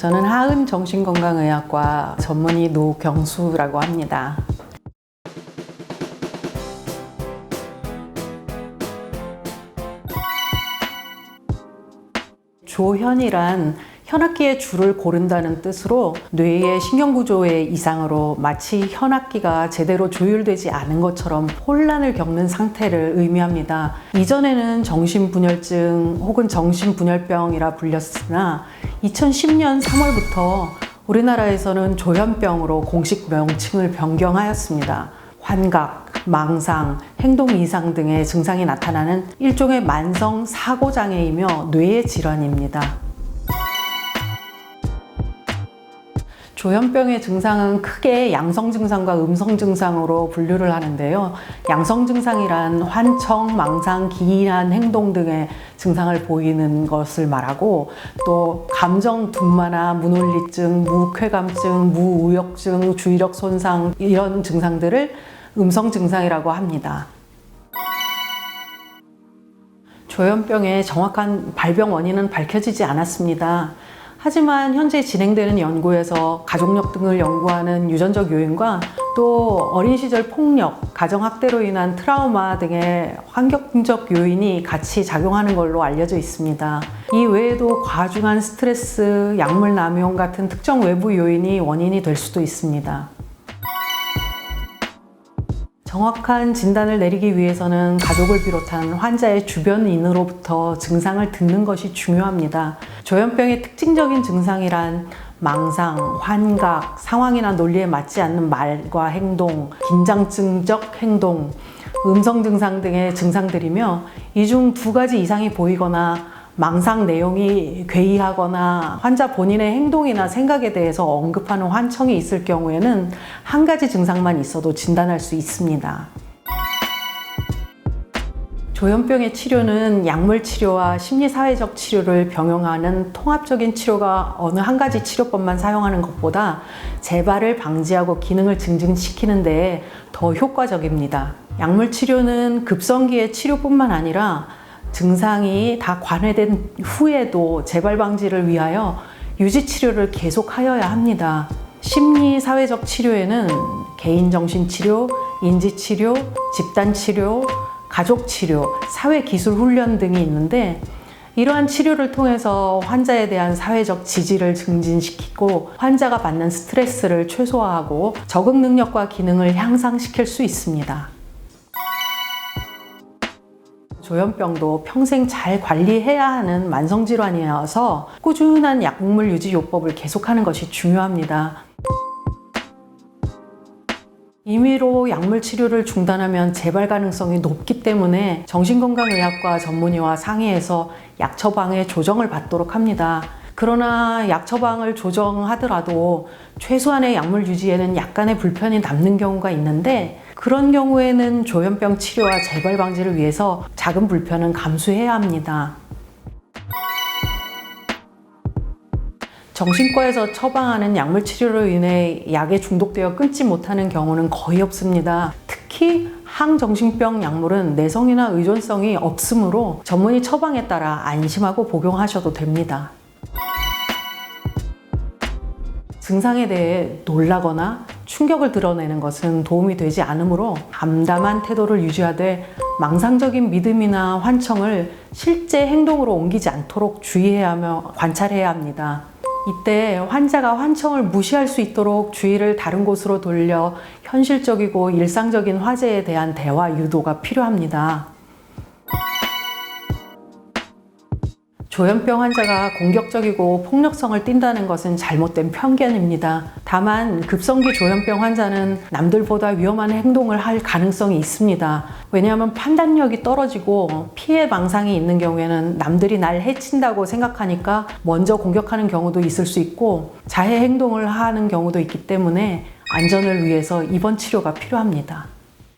저는 하은정신건강의학과 전문의 노경수라고 합니다. 조현이란 현악기의 줄을 고른다는 뜻으로 뇌의 신경구조의 이상으로 마치 현악기가 제대로 조율되지 않은 것처럼 혼란을 겪는 상태를 의미합니다. 이전에는 정신분열증 혹은 정신분열병이라 불렸으나 2010년 3월부터 우리나라에서는 조현병으로 공식 명칭을 변경하였습니다. 환각, 망상, 행동 이상 등의 증상이 나타나는 일종의 만성 사고장애이며 뇌의 질환입니다. 조현병의 증상은 크게 양성 증상과 음성 증상으로 분류를 하는데요. 양성 증상이란 환청, 망상, 기이한 행동 등의 증상을 보이는 것을 말하고, 또 감정 둔마나 무논리증, 무쾌감증, 무의욕증, 주의력 손상 이런 증상들을 음성 증상이라고 합니다. 조현병의 정확한 발병 원인은 밝혀지지 않았습니다. 하지만 현재 진행되는 연구에서 가족력 등을 연구하는 유전적 요인과 또 어린 시절 폭력, 가정학대로 인한 트라우마 등의 환경적 요인이 같이 작용하는 걸로 알려져 있습니다. 이 외에도 과중한 스트레스, 약물 남용 같은 특정 외부 요인이 원인이 될 수도 있습니다. 정확한 진단을 내리기 위해서는 가족을 비롯한 환자의 주변인으로부터 증상을 듣는 것이 중요합니다. 조현병의 특징적인 증상이란 망상, 환각, 상황이나 논리에 맞지 않는 말과 행동, 긴장증적 행동, 음성 증상 등의 증상들이며, 이 중 2가지 이상이 보이거나 망상 내용이 괴이하거나 환자 본인의 행동이나 생각에 대해서 언급하는 환청이 있을 경우에는 1가지 증상만 있어도 진단할 수 있습니다. 조현병의 치료는 약물 치료와 심리사회적 치료를 병행하는 통합적인 치료가 어느 한 가지 치료법만 사용하는 것보다 재발을 방지하고 기능을 증진시키는 데에 더 효과적입니다. 약물 치료는 급성기의 치료뿐만 아니라 증상이 다 관회된 후에도 재발 방지를 위하여 유지 치료를 계속하여야 합니다. 심리 사회적 치료에는 개인 정신 치료, 인지 치료, 집단 치료, 가족 치료, 사회 기술 훈련 등이 있는데, 이러한 치료를 통해서 환자에 대한 사회적 지지를 증진시키고 환자가 받는 스트레스를 최소화하고 적응 능력과 기능을 향상시킬 수 있습니다. 조현병도 평생 잘 관리해야 하는 만성질환이어서 꾸준한 약물 유지 요법을 계속하는 것이 중요합니다. 임의로 약물 치료를 중단하면 재발 가능성이 높기 때문에 정신건강의학과 전문의와 상의해서 약 처방에 조정을 받도록 합니다. 그러나 약 처방을 조정하더라도 최소한의 약물 유지에는 약간의 불편이 남는 경우가 있는데, 그런 경우에는 조현병 치료와 재발 방지를 위해서 작은 불편은 감수해야 합니다. 정신과에서 처방하는 약물 치료로 인해 약에 중독되어 끊지 못하는 경우는 거의 없습니다. 특히 항정신병 약물은 내성이나 의존성이 없으므로 전문의 처방에 따라 안심하고 복용하셔도 됩니다. 증상에 대해 놀라거나 충격을 드러내는 것은 도움이 되지 않으므로 담담한 태도를 유지하되 망상적인 믿음이나 환청을 실제 행동으로 옮기지 않도록 주의해야 하며 관찰해야 합니다. 이때 환자가 환청을 무시할 수 있도록 주의를 다른 곳으로 돌려 현실적이고 일상적인 화제에 대한 대화 유도가 필요합니다. 조현병 환자가 공격적이고 폭력성을 띈다는 것은 잘못된 편견입니다. 다만 급성기 조현병 환자는 남들보다 위험한 행동을 할 가능성이 있습니다. 왜냐하면 판단력이 떨어지고 피해 망상이 있는 경우에는 남들이 날 해친다고 생각하니까 먼저 공격하는 경우도 있을 수 있고, 자해 행동을 하는 경우도 있기 때문에 안전을 위해서 입원 치료가 필요합니다.